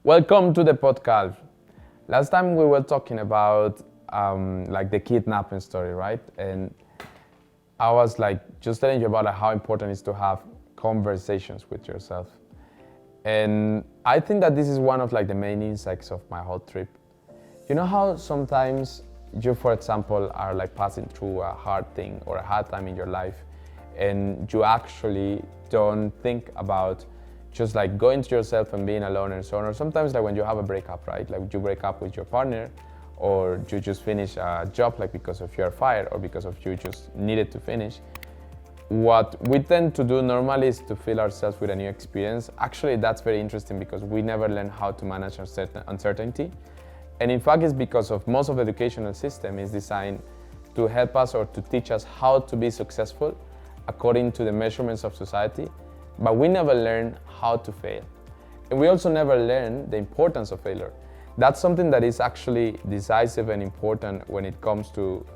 Welcome to the Podcalv. Last time we were talking about like the kidnapping story, right? And I was like just telling you about how important it is to have conversations with yourself. And I think that this is one of like the main insights of my whole trip. You know how sometimes you, for example, are like passing through a hard thing or a hard time in your life, and you actually don't think about just like going to yourself and being alone and so on. Or sometimes like when you have a breakup, right? Like you break up with your partner, or you just finish a job like because of you're fired or because of you just needed to finish. What we tend to do normally is to fill ourselves with a new experience. Actually, that's very interesting because we never learn how to manage uncertainty. And in fact, it's because of most of the educational system is designed to help us or to teach us how to be successful according to the measurements of society, but we never learn how to fail. And we also never learn the importance of failure. That's something that is actually decisive and important when it comes to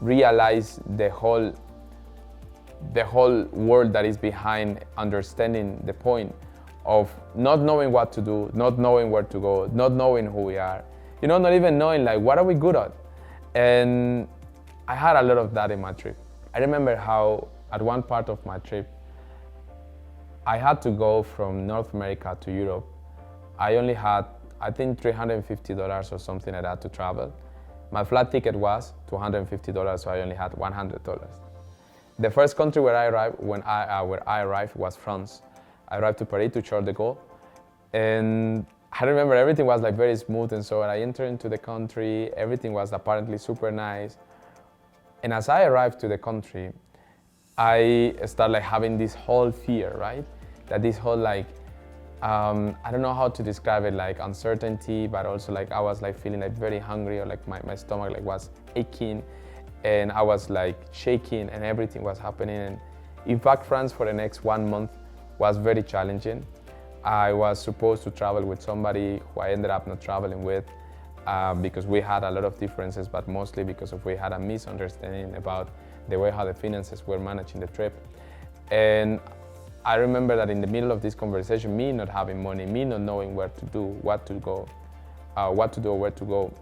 realize the whole world that is behind understanding the point of not knowing what to do, not knowing where to go, not knowing who we are, not even knowing like what are we good at. And I had a lot of that in my trip. I remember how at one part of my trip, I had to go from North America to Europe. I only had, I think, $350 or something like that to travel. My flight ticket was $250, so I only had $100. The first country where I arrived was France. I arrived to Paris, to Charles de Gaulle, and I remember everything was like very smooth, and so when I entered into the country, everything was apparently super nice. And as I arrived to the country, I started like having this whole fear, right? That this whole like, I don't know how to describe it, like uncertainty, but also like I was like feeling like very hungry, or like my stomach like was aching, and I was like shaking, and everything was happening. And in fact, France for the next 1 month was very challenging. I was supposed to travel with somebody who I ended up not traveling with because we had a lot of differences, but mostly because we had a misunderstanding about the way how the finances were managing the trip. And I remember that in the middle of this conversation, me not having money, me not knowing where to do, what to do, where to go,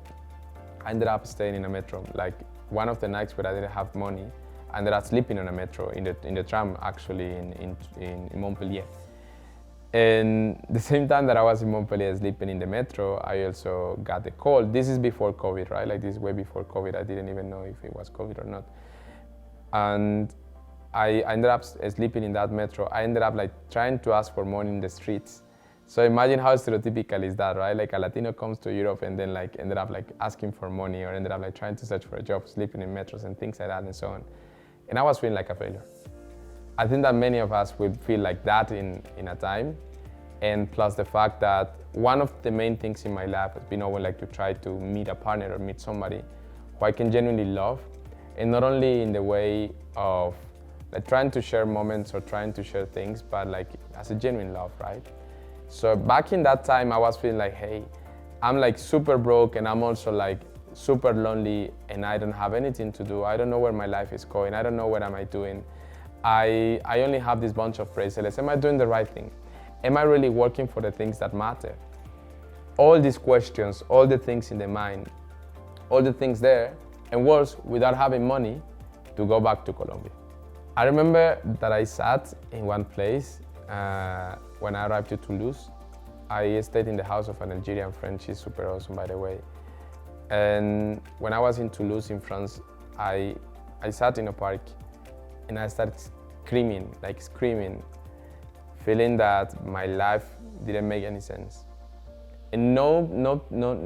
I ended up staying in a metro. Like one of the nights where I didn't have money, I ended up sleeping in a metro, in the tram actually in Montpellier. And the same time that I was in Montpellier sleeping in the metro, I also got the call. This is before COVID, right? Like this is way before COVID. I didn't even know if it was COVID or not. And I ended up sleeping in that metro. I ended up like trying to ask for money in the streets. So imagine how stereotypical is that, right? Like a Latino comes to Europe and then like ended up like asking for money, or ended up like trying to search for a job, sleeping in metros and things like that and so on. And I was feeling like a failure. I think that many of us will feel like that in a time. And plus the fact that one of the main things in my life has been always like to try to meet a partner or meet somebody who I can genuinely love. And not only in the way of like trying to share moments or trying to share things, but like as a genuine love, right? So back in that time, I was feeling like, hey, I'm like super broke, and I'm also like super lonely, and I don't have anything to do. I don't know where my life is going. I don't know what am I doing. I only have this bunch of bracelets. Am I doing the right thing? Am I really working for the things that matter? All these questions, all the things in the mind, all the things there, and worse, without having money to go back to Colombia. I remember that I sat in one place when I arrived to Toulouse. I stayed in the house of an Algerian friend. She's super awesome, by the way. And when I was in Toulouse in France, I sat in a park and I started screaming, feeling that my life didn't make any sense. And no,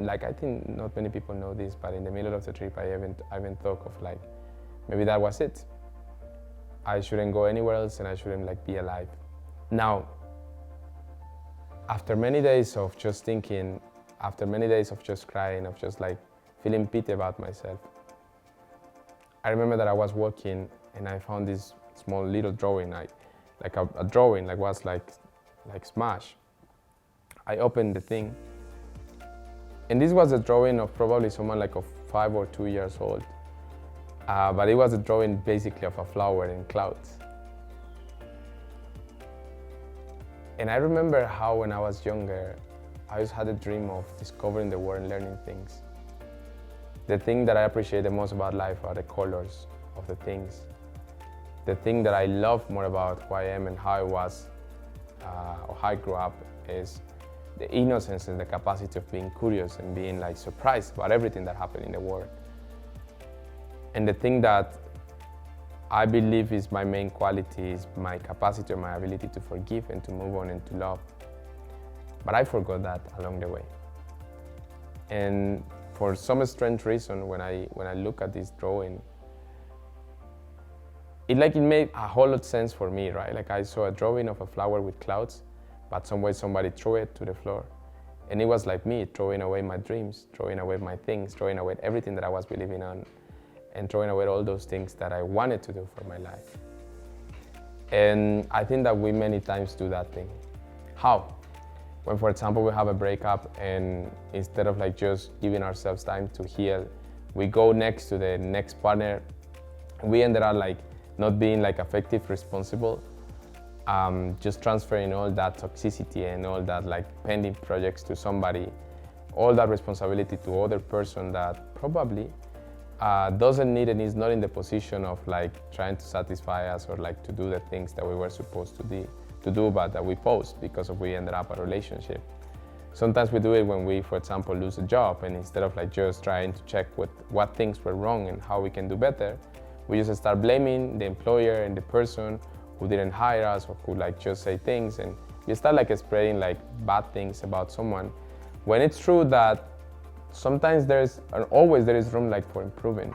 like I think not many people know this, but in the middle of the trip, I even thought of like, maybe that was it. I shouldn't go anywhere else, and I shouldn't like be alive. Now, after many days of just thinking, after many days of just crying, of just like feeling pity about myself, I remember that I was walking and I found this small little drawing, like a drawing, like was like smash. I opened the thing, and this was a drawing of probably someone like of 5 or 2 years old. But it was a drawing basically of a flower in clouds. And I remember how when I was younger, I just had a dream of discovering the world and learning things. The thing that I appreciate the most about life are the colors of the things. The thing that I love more about who I am and how I was, or how I grew up, is the innocence and the capacity of being curious and being like surprised about everything that happened in the world. And the thing that I believe is my main quality is my capacity or my ability to forgive and to move on and to love. But I forgot that along the way. And for some strange reason, when I look at this drawing, it made a whole lot of sense for me, right? Like I saw a drawing of a flower with clouds, but some way somebody threw it to the floor. And it was like me throwing away my dreams, throwing away my things, throwing away everything that I was believing on, and throwing away all those things that I wanted to do for my life. And I think that we many times do that thing. How? When, for example, we have a breakup and instead of like just giving ourselves time to heal, we go next to the next partner, we ended up like not being like effective, responsible, just transferring all that toxicity and all that like pending projects to somebody, all that responsibility to other person that probably doesn't need and is not in the position of like trying to satisfy us or like to do the things that we were supposed to do, but that we post because of we ended up a relationship. Sometimes we do it when we, for example, lose a job, and instead of like just trying to check what things were wrong and how we can do better, we just start blaming the employer and the person who didn't hire us or who like just say things, and you start like spreading like bad things about someone, when it's true that sometimes always there is room like for improving.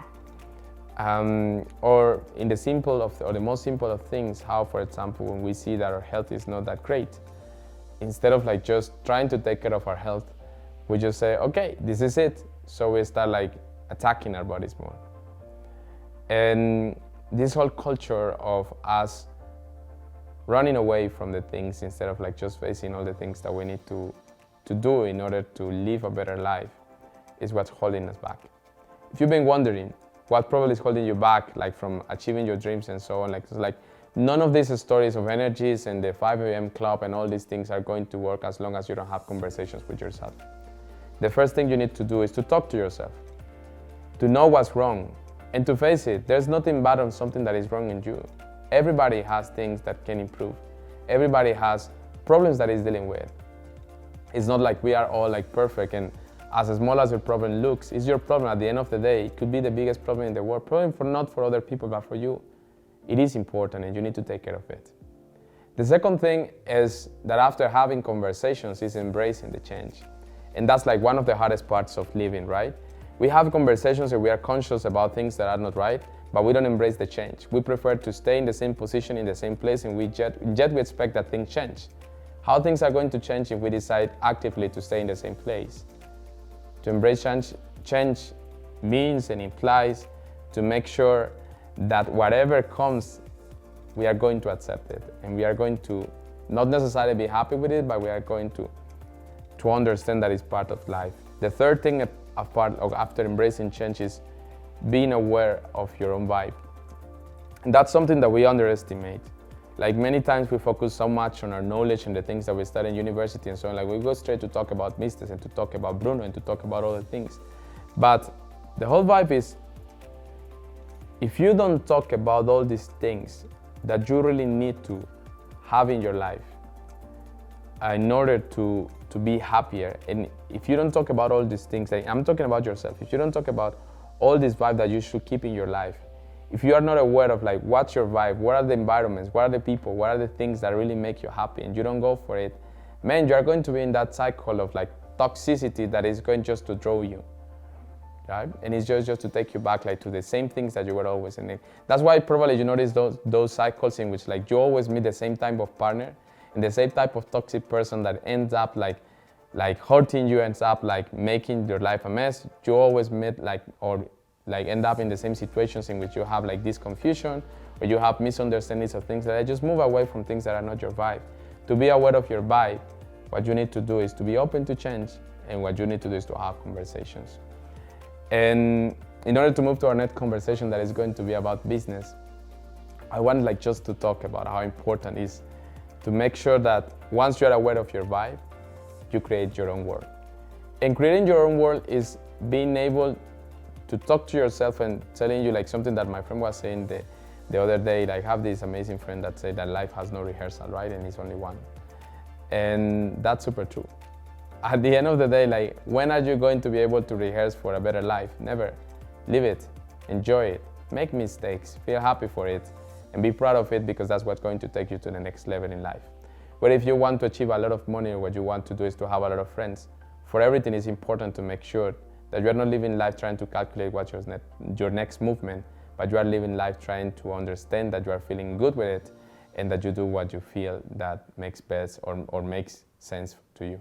Or in the most simple of things, how, for example, when we see that our health is not that great, instead of like just trying to take care of our health, we just say, okay, this is it. So we start like attacking our bodies more. And this whole culture of us running away from the things instead of like just facing all the things that we need to do in order to live a better life is what's holding us back. If you've been wondering what probably is holding you back, like from achieving your dreams and so on, like none of these stories of energies and the 5 a.m. club and all these things are going to work as long as you don't have conversations with yourself. The first thing you need to do is to talk to yourself, to know what's wrong, and to face it. There's nothing bad on something that is wrong in you. Everybody has things that can improve. Everybody has problems that he's dealing with. It's not like we are all like perfect, and as small as your problem looks, it's your problem at the end of the day. It could be the biggest problem in the world, probably not for other people, but for you. It is important and you need to take care of it. The second thing is that after having conversations is embracing the change. And that's like one of the hardest parts of living, right? We have conversations and we are conscious about things that are not right, but we don't embrace the change. We prefer to stay in the same position, in the same place, and yet we expect that things change. How things are going to change if we decide actively to stay in the same place? To embrace change means and implies to make sure that whatever comes, we are going to accept it, and we are going to not necessarily be happy with it, but we are going to understand that it's part of life. The third thing after embracing change is being aware of your own vibe. And that's something that we underestimate. Like many times we focus so much on our knowledge and the things that we study in university and so on. Like we go straight to talk about business and to talk about Bruno and to talk about other things. But the whole vibe is, if you don't talk about all these things that you really need to have in your life in order to be happier, and if you don't talk about all these things, like I'm talking about yourself, if you don't talk about all this vibe that you should keep in your life, if you are not aware of like what's your vibe, what are the environments, what are the people, what are the things that really make you happy, and you don't go for it, man, you are going to be in that cycle of like toxicity that is going just to draw you, right? And it's just to take you back like to the same things that you were always in. That's why probably you notice those cycles in which like you always meet the same type of partner and the same type of toxic person that ends up like hurting you, ends up like making your life a mess. You always meet end up in the same situations in which you have like this confusion or you have misunderstandings of things that just move away from things that are not your vibe. To be aware of your vibe, what you need to do is to be open to change, and what you need to do is to have conversations. And in order to move to our next conversation that is going to be about business, I want like just to talk about how important it is to make sure that once you're aware of your vibe, you create your own world. And creating your own world is being able to talk to yourself and telling you, like something that my friend was saying the other day. Like, I have this amazing friend that said that life has no rehearsal, right? And it's only one. And that's super true. At the end of the day, like, when are you going to be able to rehearse for a better life? Never. Live it, enjoy it, make mistakes, feel happy for it, and be proud of it, because that's what's going to take you to the next level in life. But if you want to achieve a lot of money, or what you want to do is to have a lot of friends, for everything it's important to make sure that you're not living life trying to calculate what's your next movement, but you are living life trying to understand that you are feeling good with it, and that you do what you feel that makes best or makes sense to you.